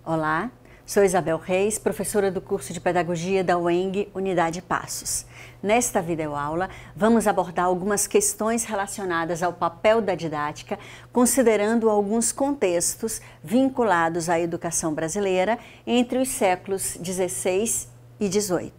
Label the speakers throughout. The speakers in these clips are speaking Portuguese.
Speaker 1: Olá, sou Isabel Reis, professora do curso de Pedagogia da UENG, Unidade Passos. Nesta videoaula, vamos abordar algumas questões relacionadas ao papel da didática, considerando alguns contextos vinculados à educação brasileira entre os séculos XVI e XVIII.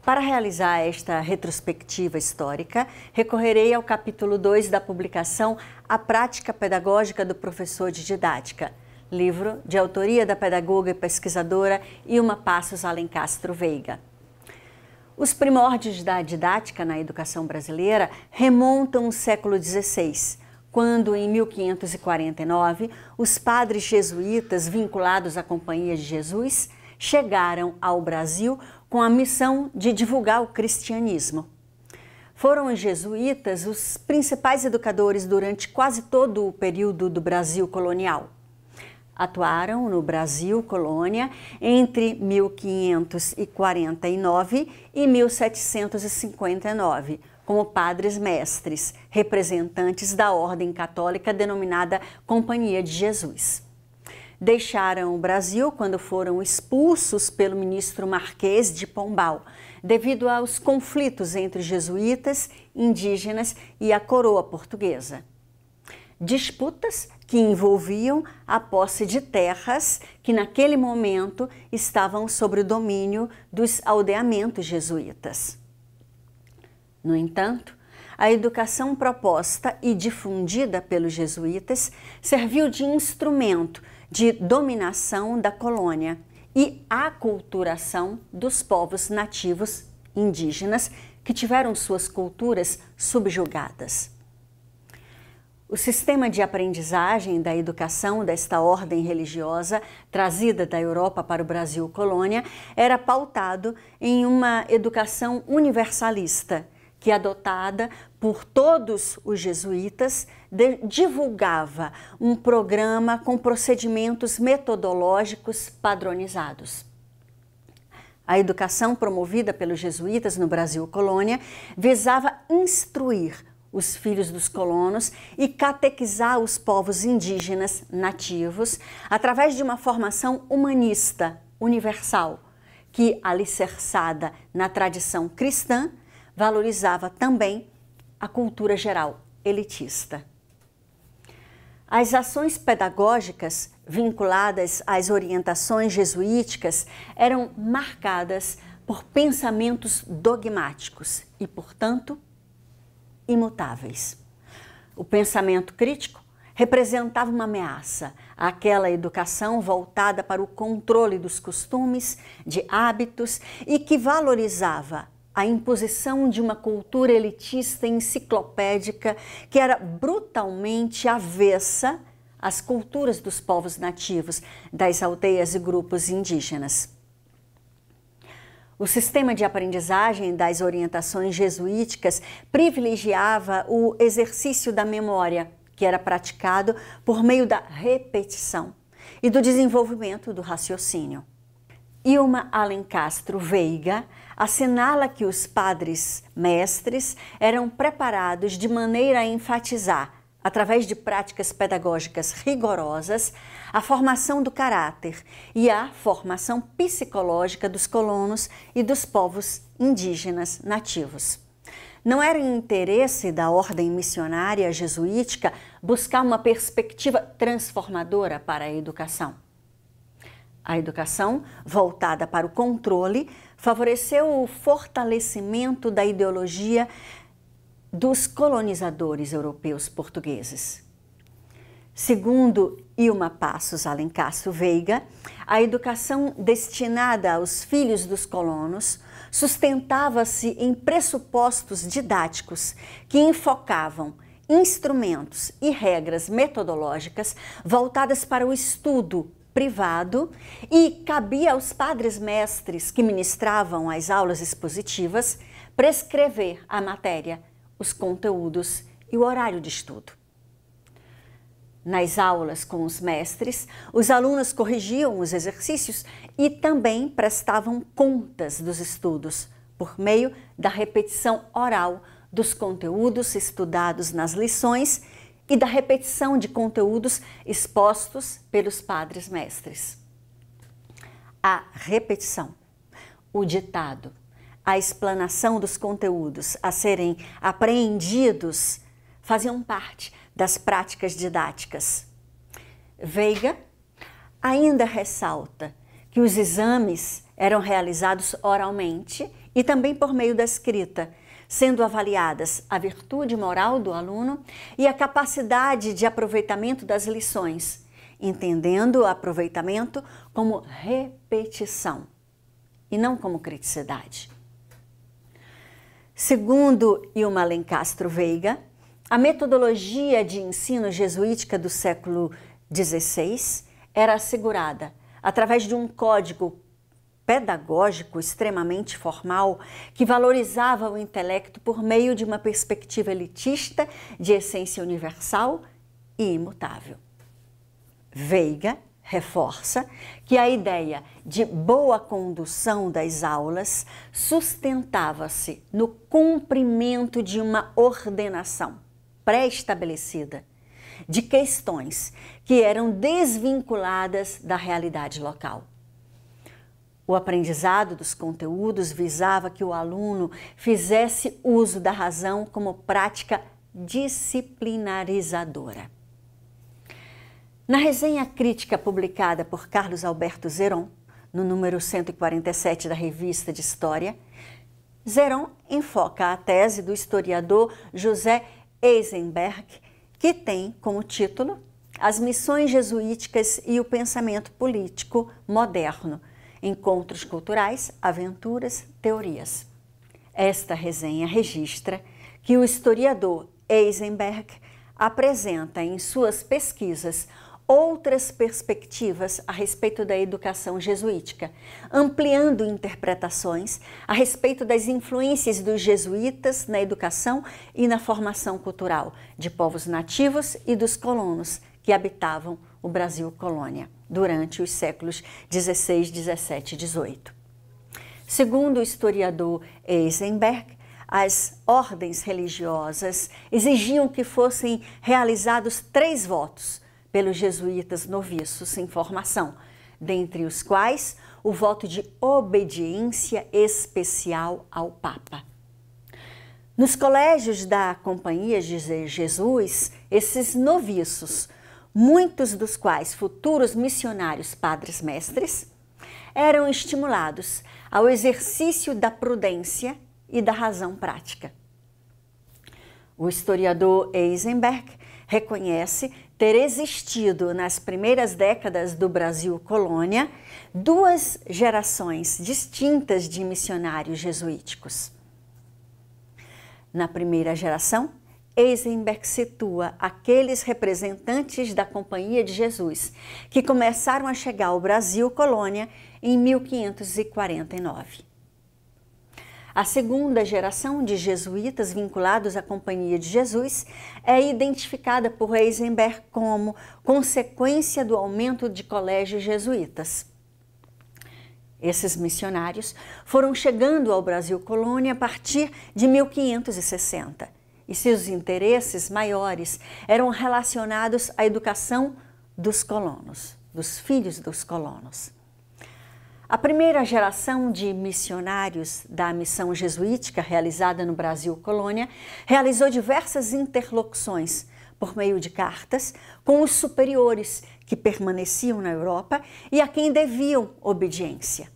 Speaker 1: Para realizar esta retrospectiva histórica, recorrerei ao capítulo 2 da publicação A Prática Pedagógica do Professor de Didática, livro de autoria da pedagoga e pesquisadora Ilma Passos Alencastro Veiga. Os primórdios da didática na educação brasileira remontam ao século XVI, quando, em 1549, os padres jesuítas vinculados à Companhia de Jesus chegaram ao Brasil com a missão de divulgar o cristianismo. Foram os jesuítas os principais educadores durante quase todo o período do Brasil colonial. Atuaram no Brasil colônia entre 1549 e 1759, como padres mestres, representantes da ordem católica denominada Companhia de Jesus. Deixaram o Brasil quando foram expulsos pelo ministro Marquês de Pombal, devido aos conflitos entre jesuítas, indígenas e a coroa portuguesa. Disputas que envolviam a posse de terras que naquele momento estavam sob o domínio dos aldeamentos jesuítas. No entanto, a educação proposta e difundida pelos jesuítas serviu de instrumento de dominação da colônia e aculturação dos povos nativos indígenas que tiveram suas culturas subjugadas. O sistema de aprendizagem da educação desta ordem religiosa, trazida da Europa para o Brasil colônia, era pautado em uma educação universalista, que, adotada por todos os jesuítas, divulgava um programa com procedimentos metodológicos padronizados. A educação promovida pelos jesuítas no Brasil colônia visava instruir os filhos dos colonos e catequizar os povos indígenas nativos através de uma formação humanista universal, que, alicerçada na tradição cristã, valorizava também a cultura geral elitista. As ações pedagógicas vinculadas às orientações jesuíticas eram marcadas por pensamentos dogmáticos e, portanto, imutáveis. O pensamento crítico representava uma ameaça àquela educação voltada para o controle dos costumes, de hábitos e que valorizava a imposição de uma cultura elitista enciclopédica que era brutalmente avessa às culturas dos povos nativos, das aldeias e grupos indígenas. O sistema de aprendizagem das orientações jesuíticas privilegiava o exercício da memória, que era praticado por meio da repetição e do desenvolvimento do raciocínio. Ilma Alencastro Veiga assinala que os padres mestres eram preparados de maneira a enfatizar, através de práticas pedagógicas rigorosas, a formação do caráter e a formação psicológica dos colonos e dos povos indígenas nativos. Não era interesse da ordem missionária jesuítica buscar uma perspectiva transformadora para a educação. A educação, voltada para o controle, favoreceu o fortalecimento da ideologia dos colonizadores europeus portugueses. Segundo Ilma Passos Alencastro Veiga, a educação destinada aos filhos dos colonos sustentava-se em pressupostos didáticos que enfocavam instrumentos e regras metodológicas voltadas para o estudo privado e cabia aos padres mestres que ministravam as aulas expositivas prescrever a matéria, os conteúdos e o horário de estudo. Nas aulas com os mestres, os alunos corrigiam os exercícios e também prestavam contas dos estudos por meio da repetição oral dos conteúdos estudados nas lições e da repetição de conteúdos expostos pelos padres mestres. A repetição, o ditado, a explanação dos conteúdos a serem apreendidos faziam parte das práticas didáticas. Veiga ainda ressalta que os exames eram realizados oralmente e também por meio da escrita, sendo avaliadas a virtude moral do aluno e a capacidade de aproveitamento das lições, entendendo o aproveitamento como repetição e não como criticidade. Segundo Ilma Lencastre Veiga, a metodologia de ensino jesuítica do século XVI era assegurada através de um código pedagógico extremamente formal que valorizava o intelecto por meio de uma perspectiva elitista de essência universal e imutável. Veiga reforça que a ideia de boa condução das aulas sustentava-se no cumprimento de uma ordenação pré-estabelecida de questões que eram desvinculadas da realidade local. O aprendizado dos conteúdos visava que o aluno fizesse uso da razão como prática disciplinarizadora. Na resenha crítica publicada por Carlos Alberto Zeron, no número 147 da Revista de História, Zeron enfoca a tese do historiador José Eisenberg, que tem como título As Missões Jesuíticas e o Pensamento Político Moderno, Encontros Culturais, Aventuras, Teorias. Esta resenha registra que o historiador Eisenberg apresenta em suas pesquisas outras perspectivas a respeito da educação jesuítica, ampliando interpretações a respeito das influências dos jesuítas na educação e na formação cultural de povos nativos e dos colonos que habitavam o Brasil colônia durante os séculos XVI, XVII e XVIII. Segundo o historiador Eisenberg, as ordens religiosas exigiam que fossem realizados 3 votos pelos jesuítas noviços em formação, dentre os quais o voto de obediência especial ao Papa. Nos colégios da Companhia de Jesus, esses noviços, muitos dos quais futuros missionários padres-mestres, eram estimulados ao exercício da prudência e da razão prática. O historiador Eisenberg reconhece ter existido nas primeiras décadas do Brasil colônia 2 gerações distintas de missionários jesuíticos. Na primeira geração, Eisenberg situa aqueles representantes da Companhia de Jesus que começaram a chegar ao Brasil colônia em 1549. A segunda geração de jesuítas vinculados à Companhia de Jesus é identificada por Eisenberg como consequência do aumento de colégios jesuítas. Esses missionários foram chegando ao Brasil colônia a partir de 1560 e seus interesses maiores eram relacionados à educação dos colonos, dos filhos dos colonos. A primeira geração de missionários da missão jesuítica realizada no Brasil colônia realizou diversas interlocuções por meio de cartas com os superiores que permaneciam na Europa e a quem deviam obediência.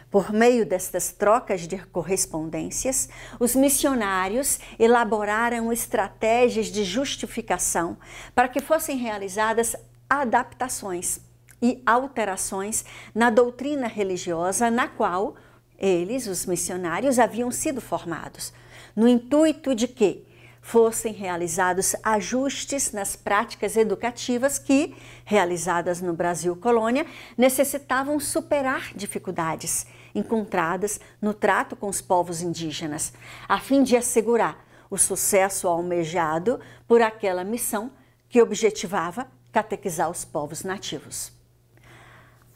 Speaker 1: Por meio destas trocas de correspondências, os missionários elaboraram estratégias de justificação para que fossem realizadas adaptações e alterações na doutrina religiosa na qual eles, os missionários, haviam sido formados, no intuito de que fossem realizados ajustes nas práticas educativas que, realizadas no Brasil colônia, necessitavam superar dificuldades encontradas no trato com os povos indígenas, a fim de assegurar o sucesso almejado por aquela missão que objetivava catequizar os povos nativos.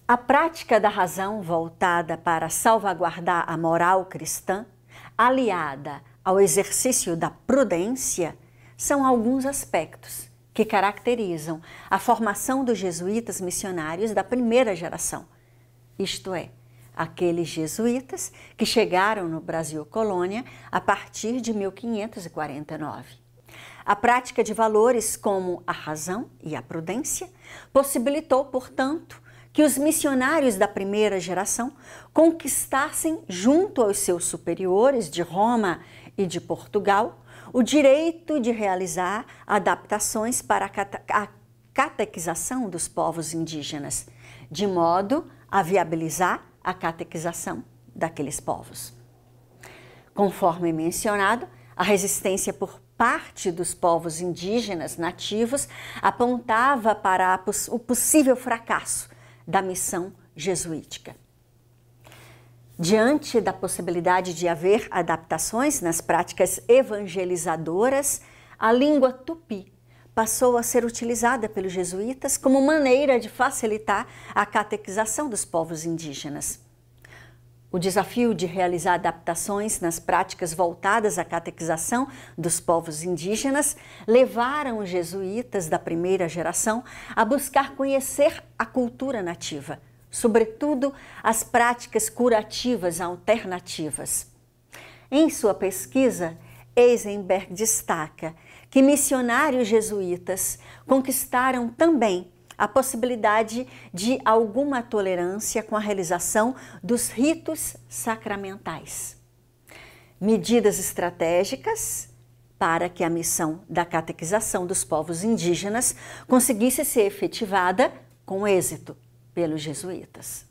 Speaker 1: A prática da razão voltada para salvaguardar a moral cristã, aliada ao exercício da prudência, são alguns aspectos que caracterizam a formação dos jesuítas missionários da primeira geração, isto é, aqueles jesuítas que chegaram no Brasil colônia a partir de 1549. A prática de valores como a razão e a prudência possibilitou, portanto, que os missionários da primeira geração conquistassem, junto aos seus superiores de Roma e de Portugal, o direito de realizar adaptações para a catequização dos povos indígenas, de modo a viabilizar a catequização daqueles povos. Conforme mencionado, a resistência por parte dos povos indígenas nativos apontava para o possível fracasso da missão jesuítica. Diante da possibilidade de haver adaptações nas práticas evangelizadoras, a língua tupi passou a ser utilizada pelos jesuítas como maneira de facilitar a catequização dos povos indígenas. O desafio de realizar adaptações nas práticas voltadas à catequização dos povos indígenas levaram os jesuítas da primeira geração a buscar conhecer a cultura nativa, sobretudo as práticas curativas alternativas. Em sua pesquisa, Eisenberg destaca que missionários jesuítas conquistaram também a possibilidade de alguma tolerância com a realização dos ritos sacramentais. Medidas estratégicas para que a missão da catequização dos povos indígenas conseguisse ser efetivada com êxito pelos jesuítas.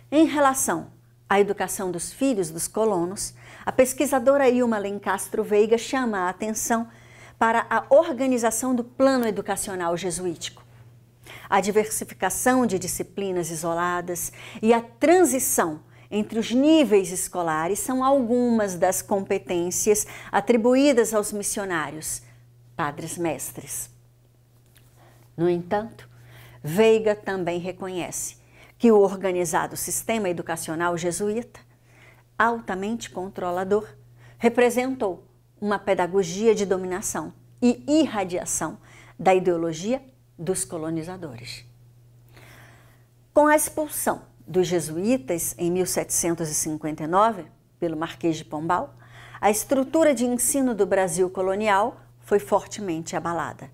Speaker 1: Em relação à educação dos filhos dos colonos, a pesquisadora Ilma Lencastre Veiga chama a atenção para a organização do plano educacional jesuítico. A diversificação de disciplinas isoladas e a transição entre os níveis escolares são algumas das competências atribuídas aos missionários, padres mestres. No entanto, Veiga também reconhece que o organizado sistema educacional jesuíta, altamente controlador, representou uma pedagogia de dominação e irradiação da ideologia dos colonizadores. Com a expulsão dos jesuítas em 1759 pelo Marquês de Pombal, a estrutura de ensino do Brasil colonial foi fortemente abalada.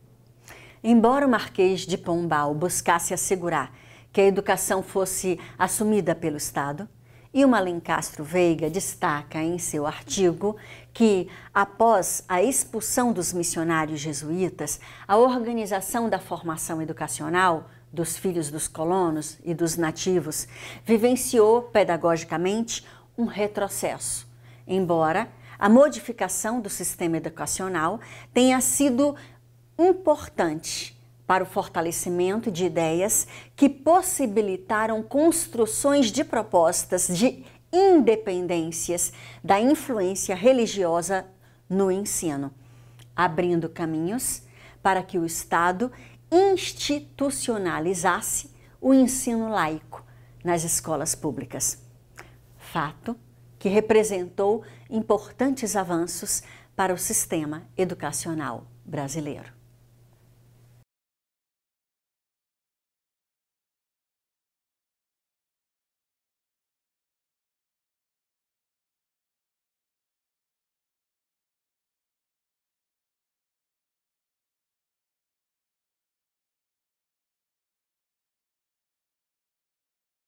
Speaker 1: Embora o Marquês de Pombal buscasse assegurar que a educação fosse assumida pelo Estado, Ilma Lencastre Veiga destaca em seu artigo que, após a expulsão dos missionários jesuítas, a organização da formação educacional dos filhos dos colonos e dos nativos vivenciou pedagogicamente um retrocesso, embora a modificação do sistema educacional tenha sido importante para o fortalecimento de ideias que possibilitaram construções de propostas de independências da influência religiosa no ensino, abrindo caminhos para que o Estado institucionalizasse o ensino laico nas escolas públicas. Fato que representou importantes avanços para o sistema educacional brasileiro.